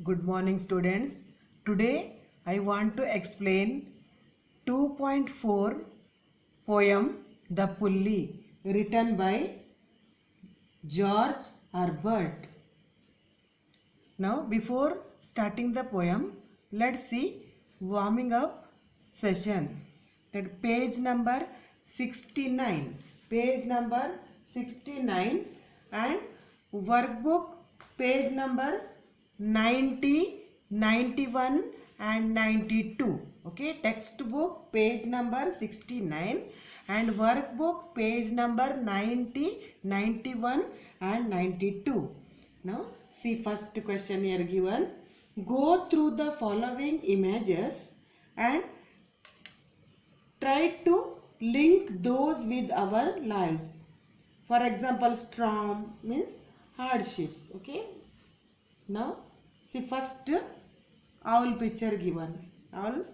Good morning students. Today I want to explain 2.4 poem The Pulli written by George Herbert. Now before starting the poem, let's see warming up session. That page number 69. Page number 69 and workbook page number 90, 91 and 92. Okay, textbook page number 69 and workbook page number 90, 91 and 92. Now see first question here given. Go through the following images and try to link those with our lives. For example, storm means hardships. Okay. Now see first owl picture given. Owl,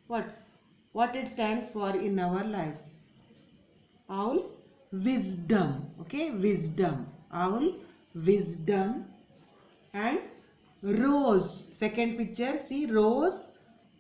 what it stands for in our lives? Owl, wisdom. Okay, wisdom. Owl, wisdom. And rose, second picture, see rose,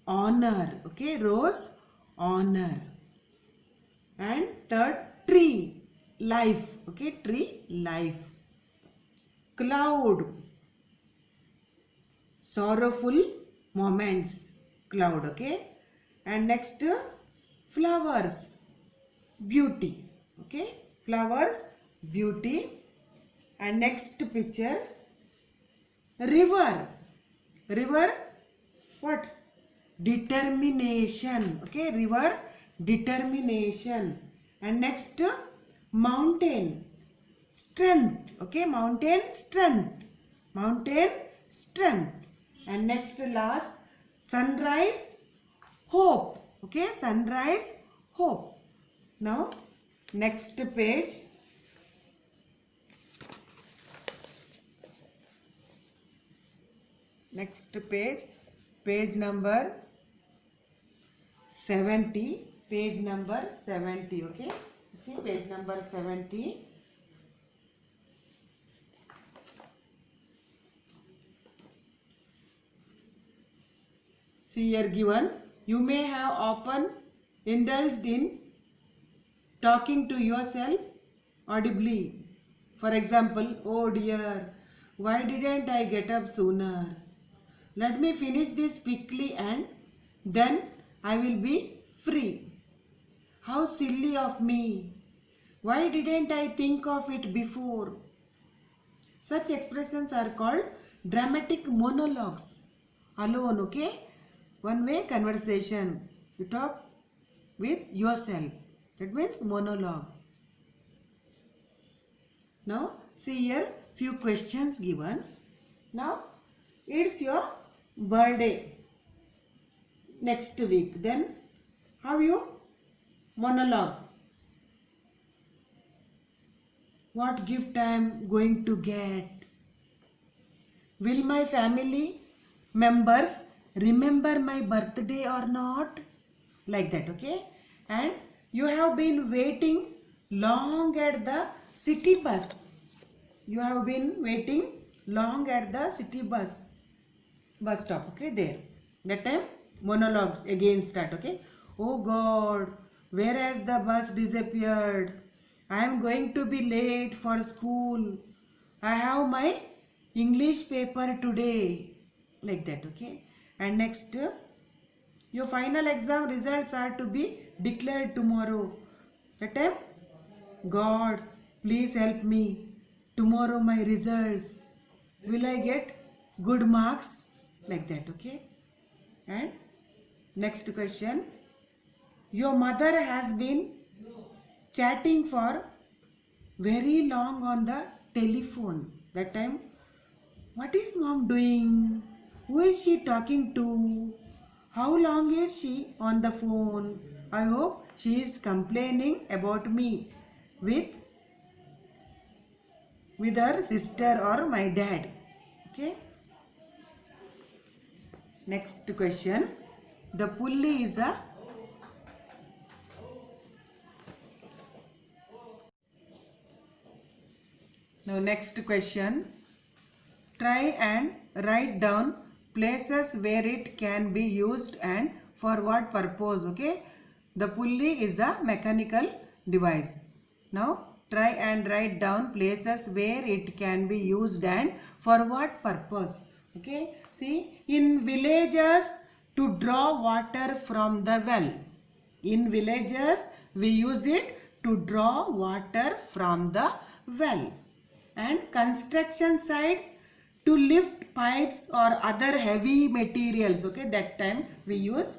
honor. Okay, rose, honor. And third, tree, life. Okay, tree, life. Cloud, sorrowful moments, cloud. Okay, and next, flowers, beauty. Okay, flowers, beauty. And next picture, river. River, what? Determination. Okay, river, determination. And next, mountain, strength. Okay, mountain, strength. Mountain, strength. And next, last, sunrise, hope. Okay, sunrise, hope. Now next page. Next page, page number 70. Page number 70. Okay, see page number 70. See here given, you may have often indulged in talking to yourself audibly. For example, oh dear, why didn't I get up sooner? Let me finish this quickly and then I will be free. How silly of me. Why didn't I think of it before? Such expressions are called dramatic monologues. Alone, okay? One way conversation. You talk with yourself. That means monologue. Now see here few questions given. Now it's your birthday next week. Then how you monologue? What gift I am going to get? Will my family members remember my birthday or not? Like that, okay? And you have been waiting long at the city bus. You have been waiting long at the city bus stop. Okay, there. That time monologues again start. Okay. Oh God, where has the bus disappeared? I am going to be late for school. I have my English paper today. Like that. Okay. And next, your final exam results are to be declared tomorrow. That time, God, please help me. Tomorrow my results. Will I get good marks? Like that, okay? And next question. Your mother has been chatting for very long on the telephone. That time, what is mom doing? Who is she talking to? How long is she on the phone? I hope she is complaining about me with her sister or my dad. Okay. Next question. The pulli is a Now next question. try and write down places where it can be used and for what purpose. Okay, the pulley is a mechanical device. Now try and write down places where it can be used and for what purpose. Okay, see, in villages to draw water from the well. In villages we use it to draw water from the well. And construction sites to lift pipes or other heavy materials. Okay, that time we use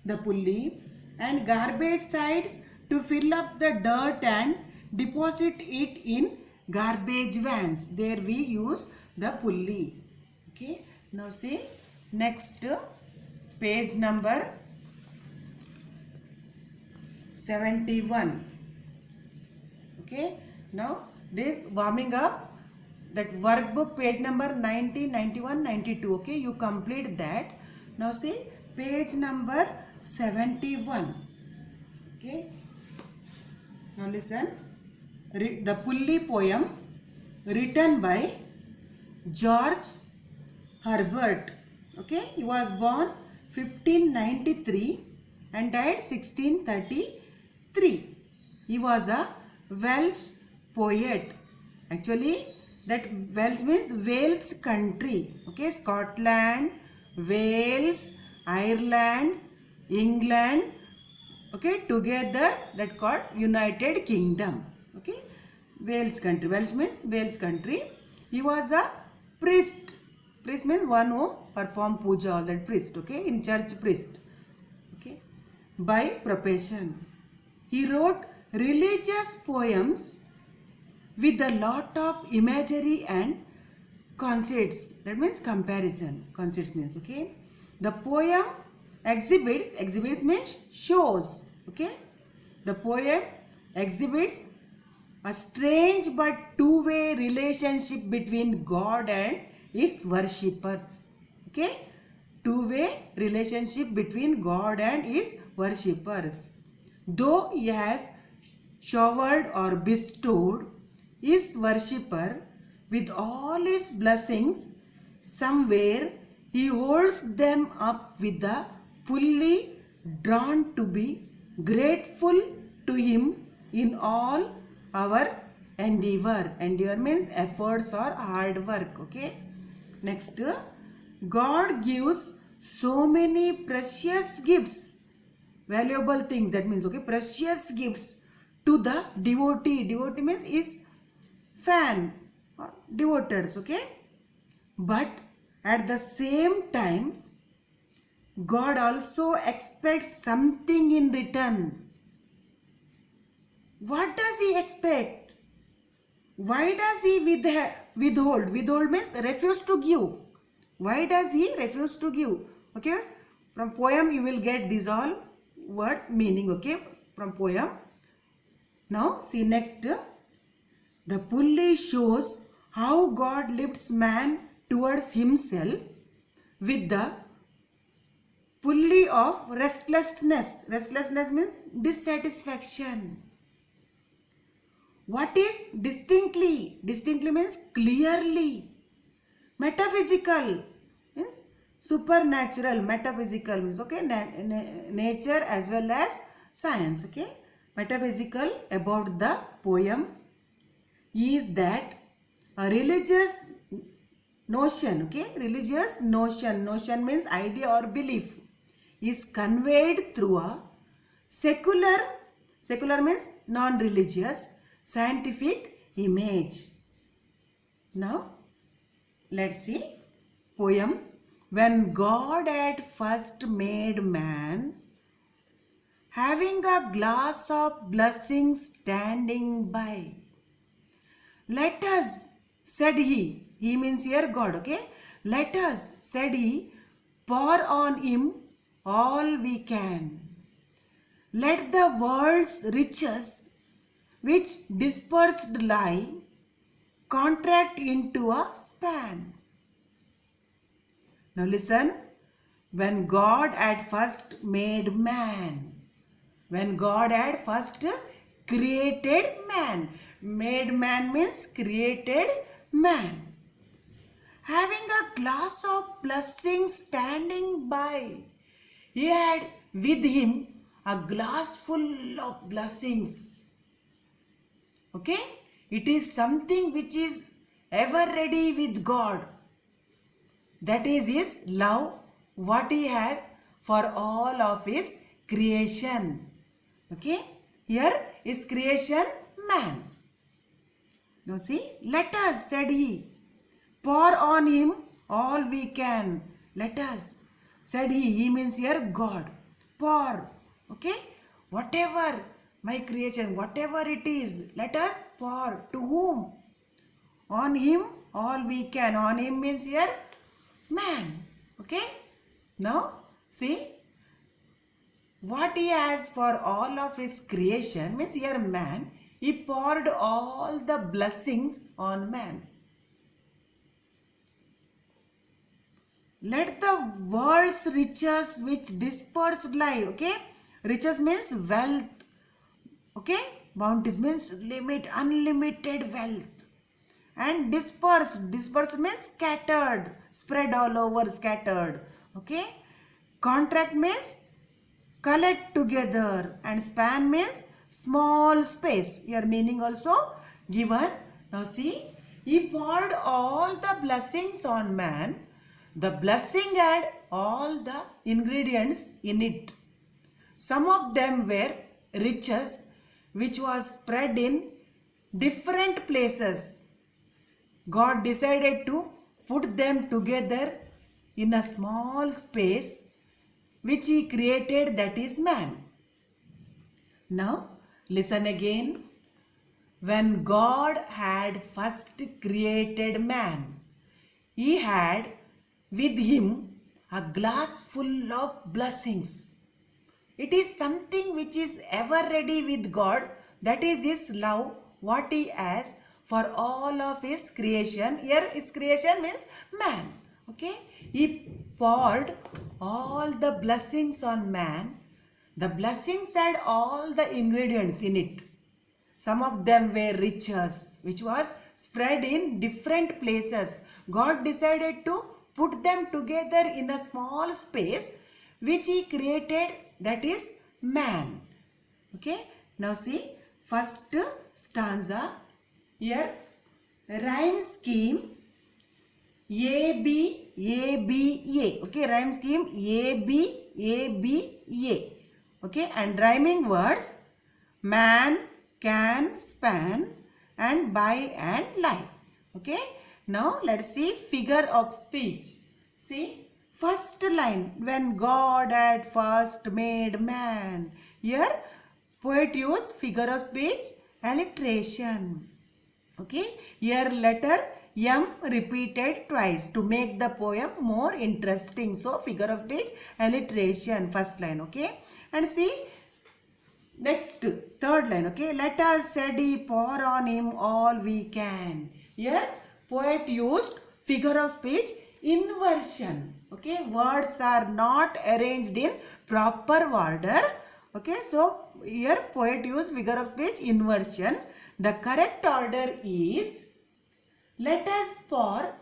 the pulley. And garbage sites to fill up the dirt and deposit it in garbage vans. There we use the pulley. Okay, now see next page number 71. Okay, now this warming up, that workbook page number 90, 91, 92. Okay, you complete that. Now see page number 71. Okay, now listen. The Pulley poem written by George Herbert. Okay, he was born 1593 and died 1633. He was a Welsh poet. Actually, that Welsh means Wales country. Okay, Scotland, Wales, Ireland, England. Okay, together that called United Kingdom. Okay, Wales country. Welsh means Wales country. He was a priest. Priest means one who perform puja, or that priest. Okay, in church priest. Okay, by profession. He wrote religious poems with a lot of imagery and conceits. That means comparison. Conceits means, okay. The poem exhibits means shows. Okay. The poem exhibits a strange but two-way relationship between God and his worshippers. Okay. Two-way relationship between God and his worshippers. Though he has showered or bestowed his worshipper with all his blessings, somewhere he holds them up with a pulley drawn to be grateful to him in all our endeavor. Endeavor means efforts or hard work. Okay. Next, God gives so many precious gifts, valuable things. That means, okay, precious gifts to the devotee. Devotee means is fan or devotees. Okay. But at the same time, God also expects something in return. What does he expect? Why does he withhold? Withhold means refuse to give. Why does he refuse to give? Okay. From poem you will get these all words meaning. Okay. From poem. Now see next. The pulley shows how God lifts man towards himself with the pulley of restlessness. Restlessness means dissatisfaction. What is distinctly? Distinctly means clearly. Metaphysical means supernatural. Metaphysical means, okay, nature as well as science. Okay, metaphysical about the poem is that a religious notion. Okay, religious notion. Notion means idea or belief is conveyed through a secular. Secular means non-religious scientific image. Now let's see poem. When God had first made man, having a glass of blessings standing by, let us, said he means here God. Okay, let us, said he, pour on him all we can. Let the world's riches which dispersed lie contract into a span. Now listen. When God had first made man, when God had first created man, made man means created man, having a glass of blessings standing by. He had with him a glass full of blessings. Okay? It is something which is ever ready with God. That is his love, what he has for all of his creation. Okay? Here is creation man. Now see, let us, said he, pour on him all we can. Let us, said he means here God. Pour, okay? Whatever my creation, whatever it is, let us pour. To whom? On him all we can. On him means here man. Okay? Now see, what he has for all of his creation means here man. He poured all the blessings on man. Let the world's riches which dispersed lie. Okay? Riches means wealth. Okay? Bounties means limit, unlimited wealth. And dispersed. Dispersed means scattered. Spread all over, scattered. Okay? Contract means collect together. And span means small space. Here meaning also given. Now see, he poured all the blessings on man. The blessing had all the ingredients in it. Some of them were riches which was spread in different places. God decided to put them together in a small space which he created, that is man. Now listen again. When God had first created man, he had with him a glass full of blessings. It is something which is ever ready with God. That is his love, what he has for all of his creation. Here his creation means man. Okay? He poured all the blessings on man. The blessings had all the ingredients in it. Some of them were riches which was spread in different places. God decided to put them together in a small space which he created, that is man. Okay? Now see, first stanza. Here rhyme scheme A B A B A. Okay, rhyme scheme A B A B A. Okay, and rhyming words man, can, span, and buy and lie. Okay, now let's see figure of speech. See, first line, when God had first made man. Here poet used figure of speech alliteration. Okay, here letter M repeated twice to make the poem more interesting. So figure of speech alliteration, first line. Okay, and see next third line. Okay, let us, said he, pour on him all we can. Here poet used figure of speech inversion. Okay, words are not arranged in proper order. Okay, so here poet used figure of speech inversion. The correct order is, let us pour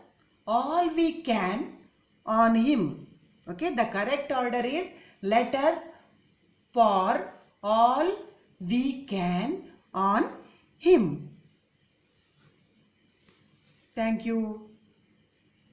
all we can on him. Okay, the correct order is, let us pour all we can on him. Thank you.